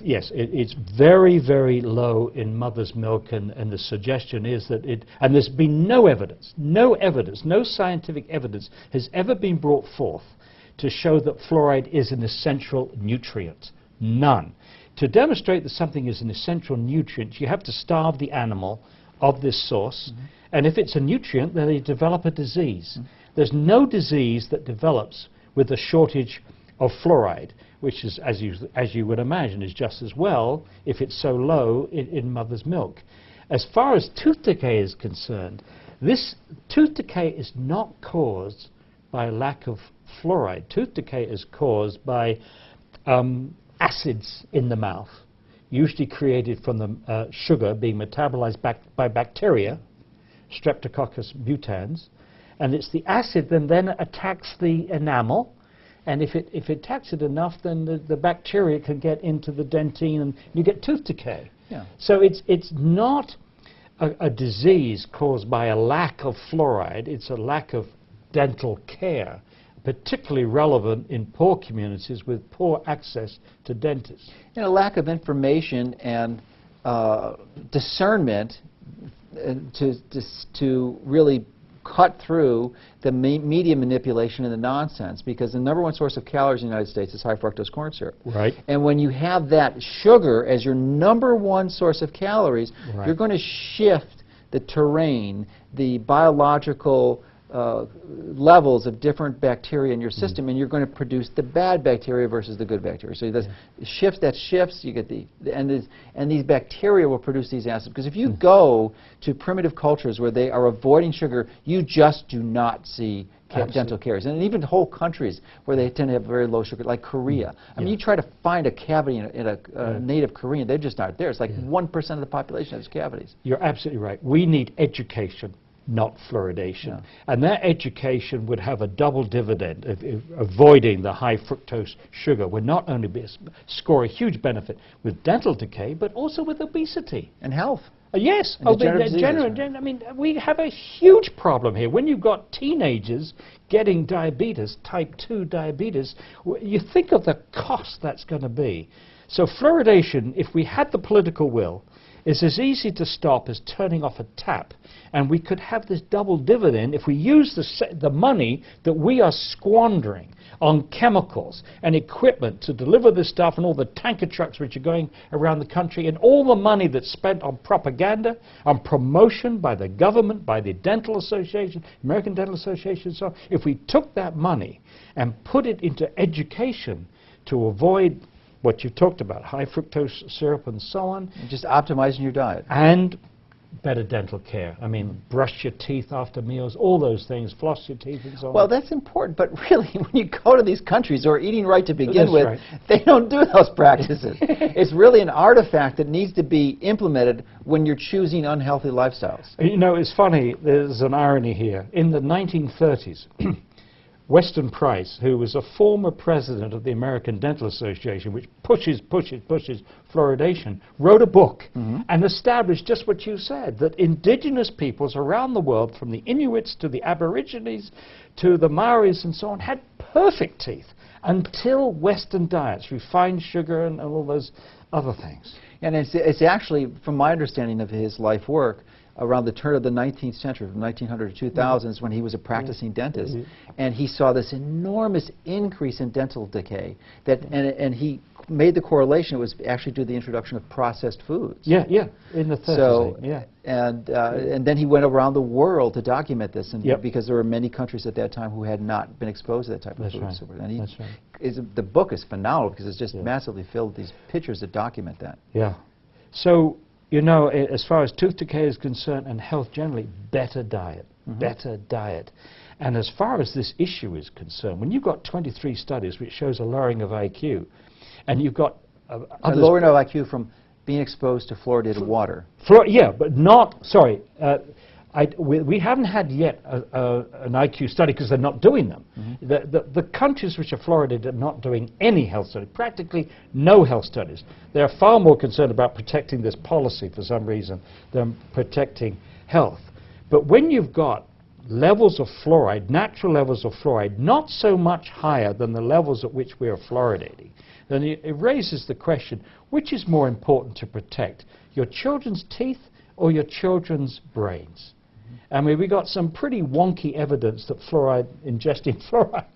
Yes, it's very, very low in mother's milk, and the suggestion is that and there's been no evidence, no scientific evidence has ever been brought forth to show that fluoride is an essential nutrient. None. To demonstrate that something is an essential nutrient, you have to starve the animal of this source, and if it's a nutrient, then they develop a disease. There's no disease that develops with a shortage of fluoride, which is, as you would imagine, is just as well if it's so low in mother's milk. As far as tooth decay is concerned, this tooth decay is not caused by a lack of fluoride. Tooth decay is caused by acids in the mouth, usually created from the sugar being metabolized by bacteria, Streptococcus mutans, and it's the acid that then attacks the enamel. And if it attacks it enough, then the bacteria can get into the dentine, and you get tooth decay. Yeah. So it's not a disease caused by a lack of fluoride. It's a lack of dental care, particularly relevant in poor communities with poor access to dentists. And a lack of information and discernment to really cut through the media manipulation and the nonsense, because the #1 source of calories in the United States is high fructose corn syrup. Right. And when you have that sugar as your #1 source of calories, right, you're going to shift the terrain, the biological levels of different bacteria in your system, and you're going to produce the bad bacteria versus the good bacteria. So that shifts, you get and these bacteria will produce these acids. Because if you go to primitive cultures where they are avoiding sugar, you just do not see dental caries. And even whole countries where they tend to have very low sugar, like Korea. I mean, you try to find a cavity in a native Korean, they're just not there. It's like 1% of the population has cavities. You're absolutely right. We need education, not fluoridation. Yeah. And that education would have a double dividend of avoiding the high fructose sugar would not only score a huge benefit with dental decay, but also with obesity. And health. Yes. And I mean, we have a huge problem here. When you've got teenagers getting diabetes, type 2 diabetes, you think of the cost that's going to be. So fluoridation, if we had the political will, is as easy to stop as turning off a tap. And we could have this double dividend if we use the money that we are squandering on chemicals and equipment to deliver this stuff, and all the tanker trucks which are going around the country, and all the money that's spent on propaganda, on promotion by the government, by the Dental Association, American Dental Association, and so on. If we took that money and put it into education to avoid what you talked about, high fructose syrup and so on. And just optimizing your diet. And better dental care. I mean, brush your teeth after meals, all those things, floss your teeth and so on. Well, that's important, but really, when you go to these countries who are eating right to begin with, right, they don't do those practices. It's really an artifact that needs to be implemented when you're choosing unhealthy lifestyles. You know, it's funny, there's an irony here. In the 1930s, Weston Price, who was a former president of the American Dental Association, which pushes fluoridation, wrote a book and established just what you said, that indigenous peoples around the world, from the Inuits to the Aborigines to the Maoris and so on, had perfect teeth until Western diets, refined sugar and all those other things. And it's actually, from my understanding of his life work, around the turn of the 19th century, from 1900 to 2000, is when he was a practicing dentist. And he saw this enormous increase in dental decay, and he made the correlation. It was actually due to the introduction of processed foods. Yeah, in the 30s. So, and then he went around the world to document this, and because there were many countries at that time who had not been exposed to that type of food. Right. And the book is phenomenal because it's just massively filled with these pictures that document that. Yeah. So, you know, as far as tooth decay is concerned and health generally, better diet, better diet. And as far as this issue is concerned, when you've got 23 studies which shows a lowering of IQ, and you've got a lowering of IQ from being exposed to fluoridated water. Yeah, but not, sorry, we haven't had yet an IQ study because they're not doing them. The countries which are fluoridated are not doing any health study, practically no health studies. They're far more concerned about protecting this policy for some reason than protecting health. But when you've got levels of fluoride, natural levels of fluoride, not so much higher than the levels at which we are fluoridating, then it raises the question, which is more important to protect, your children's teeth or your children's brains? I mean, we got some pretty wonky evidence that ingesting fluoride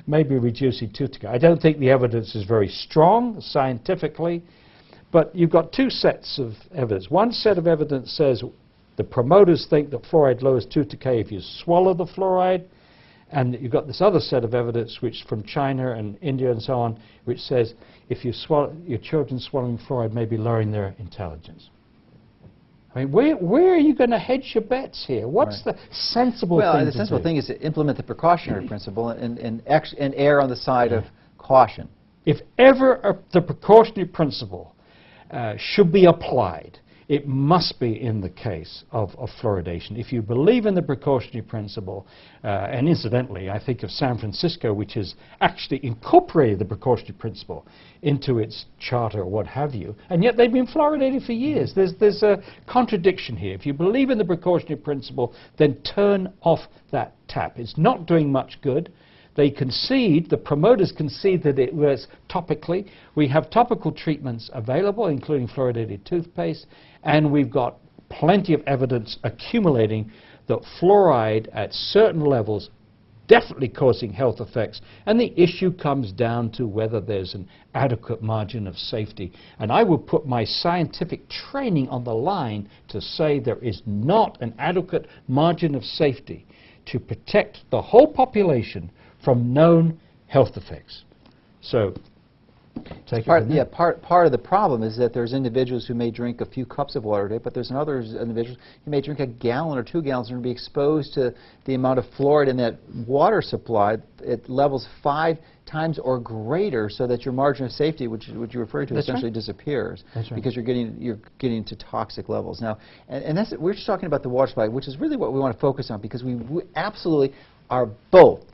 may be reducing tooth decay. I don't think the evidence is very strong scientifically, but you've got two sets of evidence. One set of evidence says the promoters think that fluoride lowers tooth decay if you swallow the fluoride, and you've got this other set of evidence which from China and India and so on, which says if you swallow, your children swallowing fluoride may be lowering their intelligence. I mean, where are you going to hedge your bets here? What's the sensible thing to do? Well, the sensible thing is to implement the precautionary principle and err on the side of caution. If ever the precautionary principle should be applied, it must be in the case of fluoridation. If you believe in the precautionary principle, and incidentally, I think of San Francisco, which has actually incorporated the precautionary principle into its charter or what have you, and yet they've been fluoridated for years. There's a contradiction here. If you believe in the precautionary principle, then turn off that tap. It's not doing much good. They concede, the promoters concede that it works topically. We have topical treatments available, including fluoridated toothpaste, and we've got plenty of evidence accumulating that fluoride at certain levels definitely causing health effects, and the issue comes down to whether there's an adequate margin of safety. And I will put my scientific training on the line to say there is not an adequate margin of safety to protect the whole population from known health effects. So, part of the problem is that there's individuals who may drink a few cups of water a day, but there's other individuals who may drink a gallon or 2 gallons and be exposed to the amount of fluoride in that water supply at levels 5 times or greater, so that your margin of safety, which you refer to, essentially disappears because you're getting to toxic levels. Now, and we're just talking about the water supply, which is really what we want to focus on, because we absolutely are both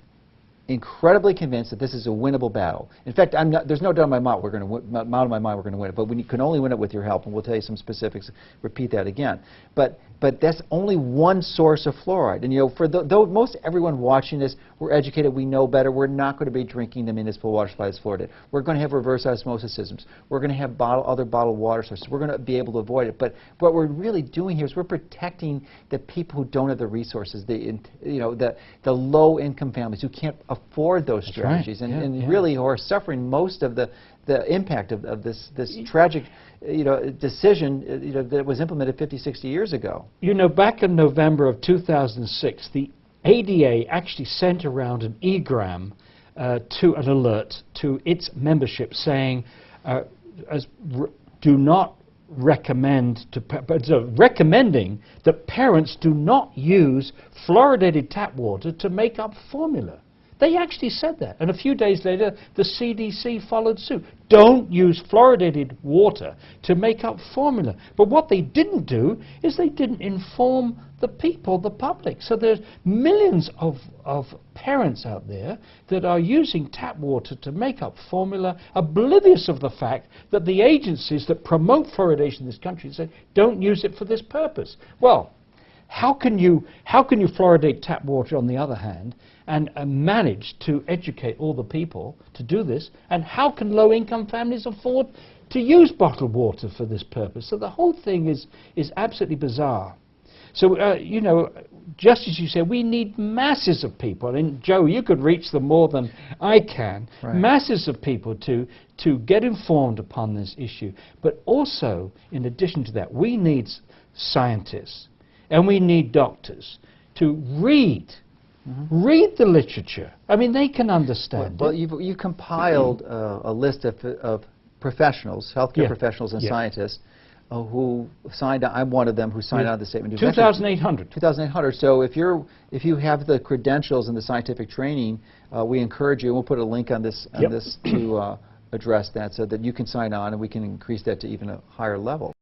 incredibly convinced that this is a winnable battle. In fact, there's no doubt in my mind we're going to win it, but we can only win it with your help, and we'll tell you some specifics, repeat that again. But that's only one source of fluoride. And you know, for though most everyone watching this, we're educated, we know better, we're not going to be drinking the municipal water supply that's fluoridated. We're going to have reverse osmosis systems. We're going to have other bottled water sources. We're going to be able to avoid it. But what we're really doing here is we're protecting the people who don't have the resources, the low-income families who can't afford those strategies, and really who are suffering most of the impact of this tragic decision that was implemented 50, 60 years ago. You know, back in November of 2006, the ADA actually sent around an e-gram to an alert to its membership saying, do not recommend recommending that parents do not use fluoridated tap water to make up formula. They actually said that, and a few days later the CDC followed suit. Don't use fluoridated water to make up formula. But what they didn't do is they didn't inform the people, the public. So there's millions of parents out there that are using tap water to make up formula, oblivious of the fact that the agencies that promote fluoridation in this country say, don't use it for this purpose. Well, how can you fluoridate tap water, on the other hand, and manage to educate all the people to do this? And how can low-income families afford to use bottled water for this purpose? So the whole thing is absolutely bizarre. So, you know, just as you said, we need masses of people. And Joe, you could reach them more than I can. Right. Masses of people to get informed upon this issue. But also, in addition to that, we need scientists and we need doctors to read the literature. I mean, they can understand. Well, you've compiled a list of professionals, healthcare professionals and scientists who signed on. I'm one of them who signed on to the statement. 2,800. 2,800. So if you have the credentials and the scientific training, we encourage you. We'll put a link on this to address that, so that you can sign on and we can increase that to even a higher level.